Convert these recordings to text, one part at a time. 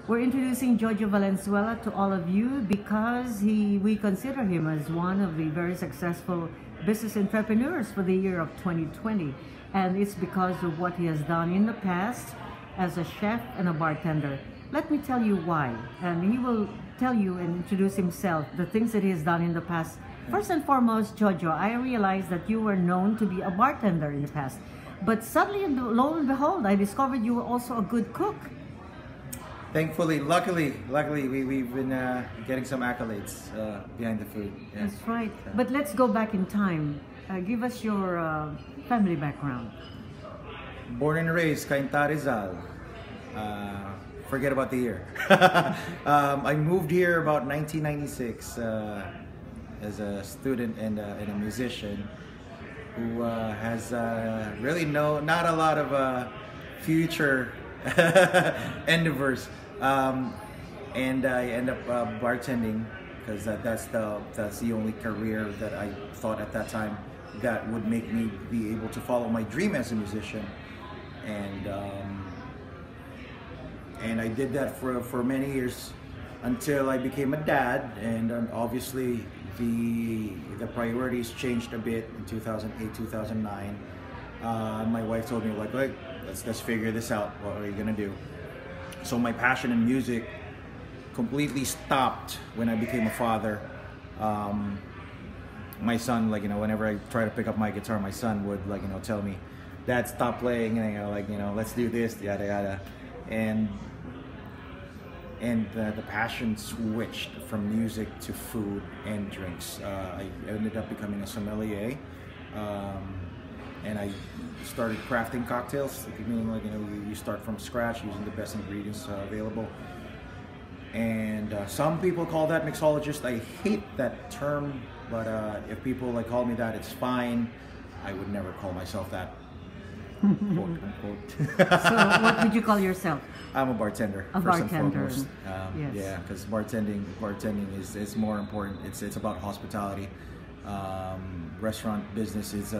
We're introducing JO-JO Valenzuela to all of you because we consider him as one of the very successful business entrepreneurs for the year of 2020. And it's because of what he has done in the past as a chef and a bartender. Let me tell you why. And he will tell you and introduce himself, the things that he has done in the past. First and foremost, JO-JO, I realized that you were known to be a bartender in the past. But suddenly, lo and behold, I discovered you were also a good cook. Thankfully, luckily, we've been getting some accolades behind the food. Yeah. That's right. But let's go back in time. Give us your family background. Born and raised, Cainta, Rizal. Forget about the year. I moved here about 1996 as a student and a musician who has really not a lot of future endeavors. And I end up bartending because that's the only career that I thought at that time that would make me be able to follow my dream as a musician. And I did that for many years until I became a dad, and obviously the priorities changed a bit in 2008, 2009. My wife told me, like, "Wait, let's figure this out. What are you gonna do?" So my passion in music completely stopped when I became a father. My son, like, whenever I try to pick up my guitar, my son would, like, tell me, "Dad, stop playing," and let's do this, yada yada. And the passion switched from music to food and drinks. I ended up becoming a sommelier. And I started crafting cocktails, meaning, like, you start from scratch using the best ingredients available. And some people call that mixologist. I hate that term, but if people call me that, it's fine. I would never call myself that, quote unquote. So what would you call yourself? I'm a bartender. A first bartender. And foremost. Yes. Yeah, because bartending is more important. It's about hospitality. Restaurant business is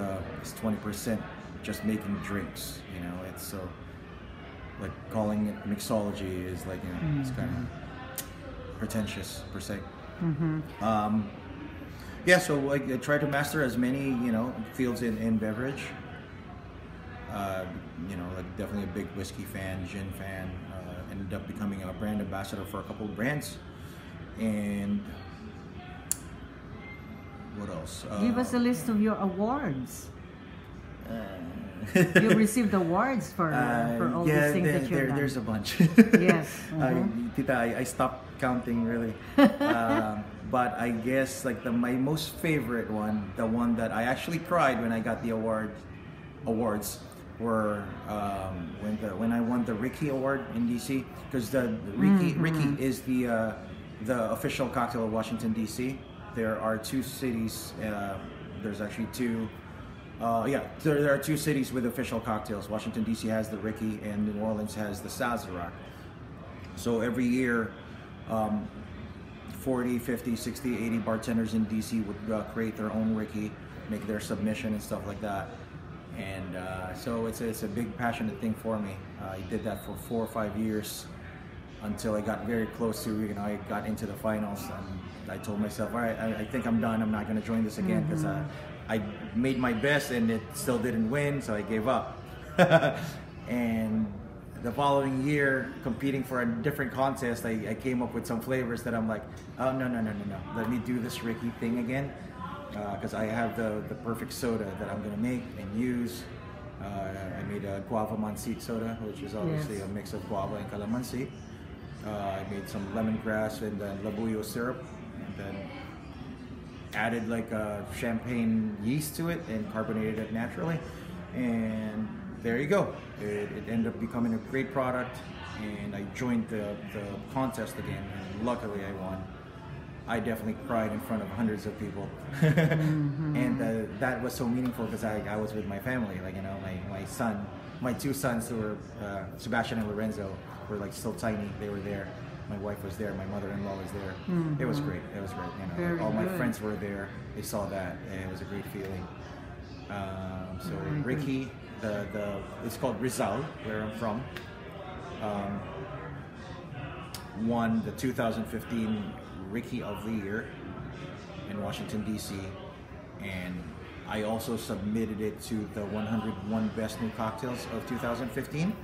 20% just making drinks. It's so, like, calling it mixology is like, it's kind of pretentious per se. Yeah, so I try to master as many fields in beverage. Like, definitely a big whiskey fan, gin fan. Ended up becoming a brand ambassador for a couple of brands. And what else? Give us a list of your awards. You received awards for all these things that you've done. There's a bunch. Yes. I stopped counting, really. But I guess, like, my most favorite one, the one that I actually cried when I got the awards, were when I won the Ricky Award in DC, because the Ricky is the official cocktail of Washington DC. There are two cities. There's actually two. There are two cities with official cocktails. Washington DC has the Ricky, and New Orleans has the Sazerac. So every year, 40, 50, 60, 80 bartenders in DC would create their own Ricky, make their submission and stuff like that. And so it's a big passionate thing for me. I did that for 4 or 5 years until I got very close to, I got into the finals, and I told myself, all right, I think I'm done. I'm not going to join this again, because I made my best and it still didn't win, so I gave up. And the following year, competing for a different contest, I came up with some flavors that I'm like, oh, no. Let me do this Ricky thing again, because I have the perfect soda that I'm going to make and use. I made a guava mansit soda, which is obviously a mix of guava and calamansi. I made some lemongrass and then labuyo syrup, and then added like a champagne yeast to it and carbonated it naturally, and there you go. It ended up becoming a great product, and I joined the contest again, and luckily I won. I definitely cried in front of hundreds of people. And that was so meaningful because I was with my family, like, my two sons who were Sebastian and Lorenzo were like still tiny. They were there. My wife was there. My mother-in-law was there. It was great. It was great. All my friends were there. They saw that, and it was a great feeling. So Ricky, it's called Rizal, where I'm from. won the 2015 Rookie of the Year in Washington, D.C. And I also submitted it to the 101 Best New Cocktails of 2015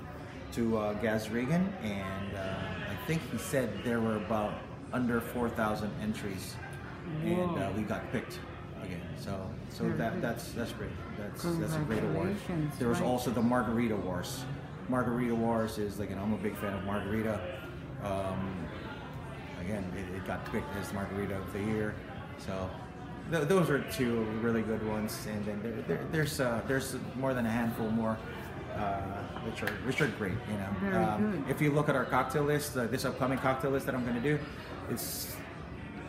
to Gaz Reagan, and I think he said there were about under 4,000 entries, and we got picked again. So that's great. That's a great award. There was also the Margarita Wars. Margarita Wars is like, I'm a big fan of margarita. Again, it got picked as Margarita of the Year. So those are two really good ones, and then there's more than a handful more which are great. If you look at our cocktail list, this upcoming cocktail list that I'm going to do, it's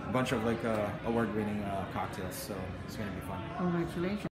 a bunch of like award-winning cocktails, so it's going to be fun. Congratulations.